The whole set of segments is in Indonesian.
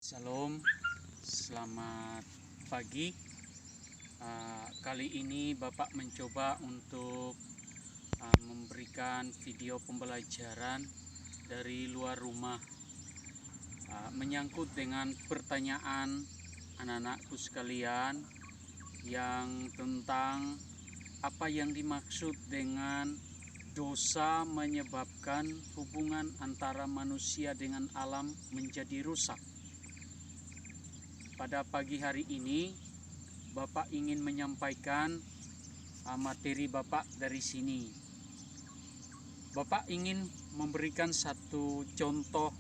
Shalom, selamat pagi. Kali ini Bapak mencoba untuk memberikan video pembelajaran dari luar rumah, menyangkut dengan pertanyaan anak-anakku sekalian yang tentang apa yang dimaksud dengan dosa menyebabkan hubungan antara manusia dengan alam menjadi rusak. Pada pagi hari ini, Bapak ingin menyampaikan materi Bapak dari sini. Bapak ingin memberikan satu contoh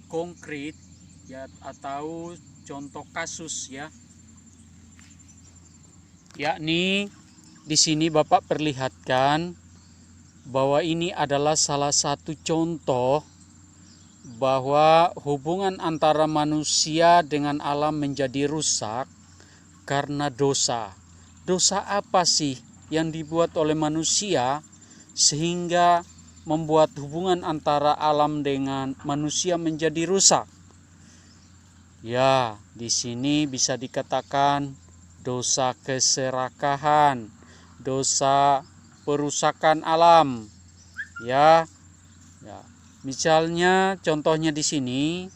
konkret ya, atau contoh kasus ya. Yakni di sini Bapak perlihatkan bahwa ini adalah salah satu contoh bahwa hubungan antara manusia dengan alam menjadi rusak karena dosa. Dosa apa sih yang dibuat oleh manusia sehingga membuat hubungan antara alam dengan manusia menjadi rusak? Ya, di sini bisa dikatakan dosa keserakahan, dosa perusakan alam. Ya. Misalnya contohnya di sini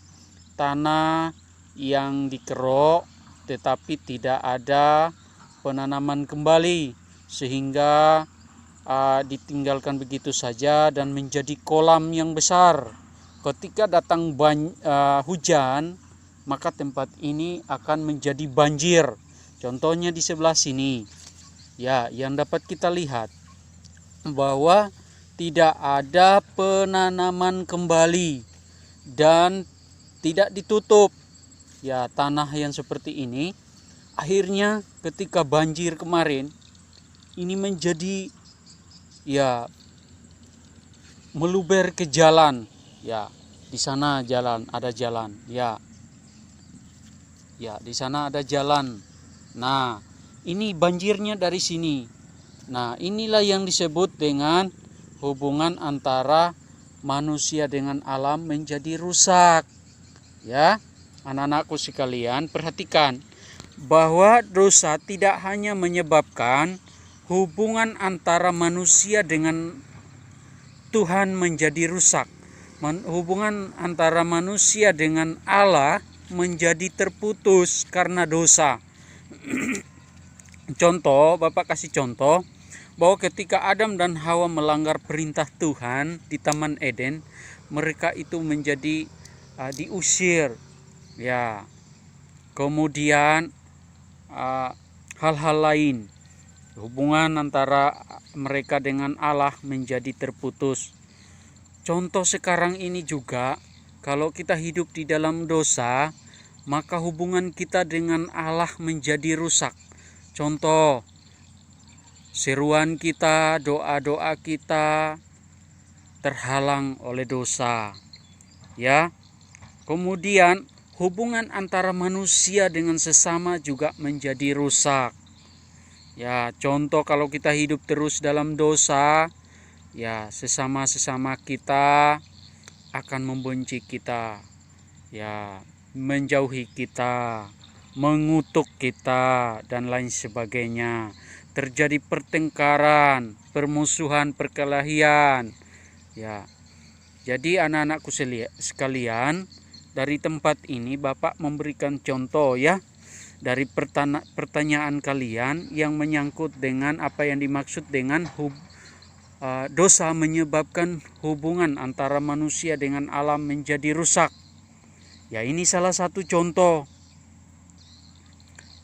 tanah yang dikerok tetapi tidak ada penanaman kembali sehingga ditinggalkan begitu saja dan menjadi kolam yang besar. Ketika datang hujan, maka tempat ini akan menjadi banjir. Contohnya di sebelah sini. Ya, yang dapat kita lihat bahwa tidak ada penanaman kembali dan tidak ditutup. Ya, tanah yang seperti ini akhirnya ketika banjir kemarin ini menjadi meluber ke jalan. Ya, di sana ada jalan. Ya, di sana ada jalan. Nah, ini banjirnya dari sini. Nah, inilah yang disebut dengan hubungan antara manusia dengan alam menjadi rusak. Ya, anak-anakku sekalian, perhatikan bahwa dosa tidak hanya menyebabkan hubungan antara manusia dengan Tuhan menjadi rusak. Hubungan antara manusia dengan Allah menjadi terputus karena dosa. Contoh, Bapak kasih contoh bahwa ketika Adam dan Hawa melanggar perintah Tuhan di Taman Eden, mereka itu menjadi diusir. Ya, kemudian hal-hal lain, hubungan antara mereka dengan Allah menjadi terputus. Contoh sekarang ini juga, kalau kita hidup di dalam dosa, maka hubungan kita dengan Allah menjadi rusak. Contoh, seruan kita, doa-doa kita terhalang oleh dosa. Ya. Kemudian hubungan antara manusia dengan sesama juga menjadi rusak. Ya, contoh kalau kita hidup terus dalam dosa, ya sesama-sesama kita akan membenci kita. Ya, menjauhi kita, mengutuk kita dan lain sebagainya. Terjadi pertengkaran, permusuhan, perkelahian. Ya. Jadi anak-anakku sekalian, dari tempat ini Bapak memberikan contoh ya dari pertanyaan kalian yang menyangkut dengan apa yang dimaksud dengan dosa menyebabkan hubungan antara manusia dengan alam menjadi rusak. Ya, ini salah satu contoh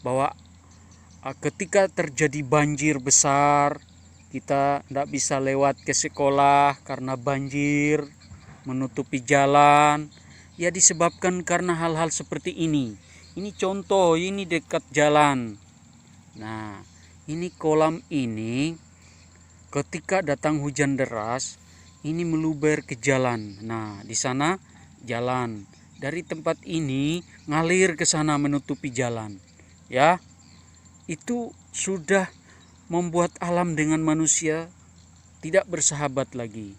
bahwa ketika terjadi banjir besar, kita tidak bisa lewat ke sekolah karena banjir menutupi jalan. Ya, disebabkan karena hal-hal seperti ini. Ini contoh, ini dekat jalan. Nah, ini kolam ini ketika datang hujan deras, ini meluber ke jalan. Nah, di sana jalan. Dari tempat ini ngalir ke sana menutupi jalan. Ya. Itu sudah membuat alam dengan manusia tidak bersahabat lagi.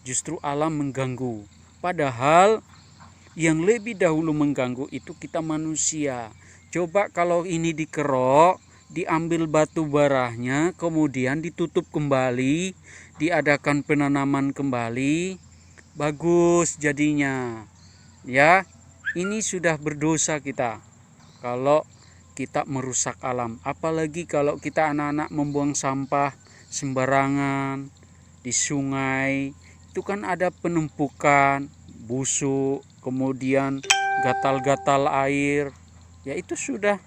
Justru alam mengganggu. Padahal Yang lebih dahulu mengganggu itu kita manusia. Coba kalau ini dikerok, diambil batu barahnya, kemudian ditutup kembali, diadakan penanaman kembali, bagus jadinya. Ya, ini sudah berdosa kita kalau kita merusak alam. Apalagi kalau kita anak-anak membuang sampah sembarangan di sungai, itu kan ada penumpukan busuk, kemudian gatal-gatal air. Ya itu sudah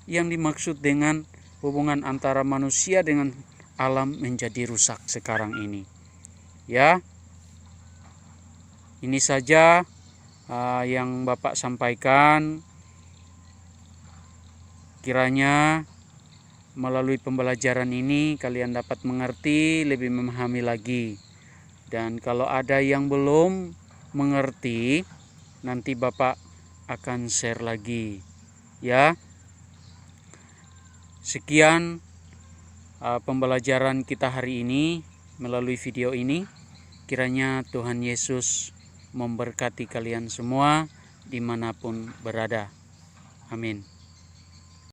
yang dimaksud dengan hubungan antara manusia dengan alam menjadi rusak sekarang ini. Ya, ini saja yang Bapak sampaikan. Kiranya melalui pembelajaran ini kalian dapat mengerti, lebih memahami lagi. Dan kalau ada yang belum mengerti, nanti Bapak akan share lagi. Ya. Sekian pembelajaran kita hari ini melalui video ini. Kiranya Tuhan Yesus memberkati kalian semua dimanapun berada. Amin.